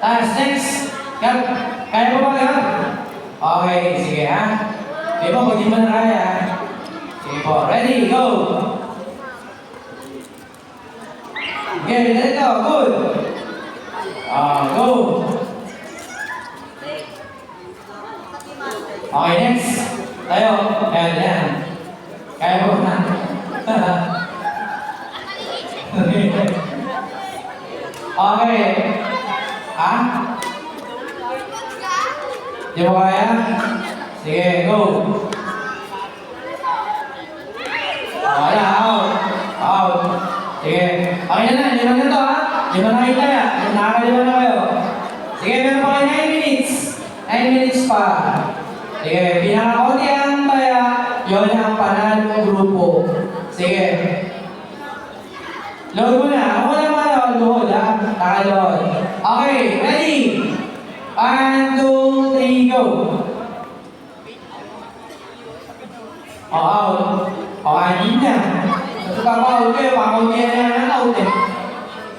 Taas, next. Gab, kaya mo ba, Gab? Okay, sige ha. Di ba, pag di mo na kaya. Sige po, ready, go! Okay, dito, good. Go. Okay, next. Tayo. Ayan, ayan. Kaya mo na. Okay. Ha? Di mo kaya? Sige, go. Wala, out. Out. Sige. Okay na, lima na to ha. Lima na kita ya. Nakakalima na kayo. Sige, meron pa kayo 9 minutes. 9 minutes pa. Sige, pinakakunti ang taya. Yun ang panalong grupo. Sige. Load mo na. Ako na mga load ha. Nakaload. Okay, ready? 1, 2, 3, go. Out. Okay, hindi na. Ito pa, out kayo. Pakaunti na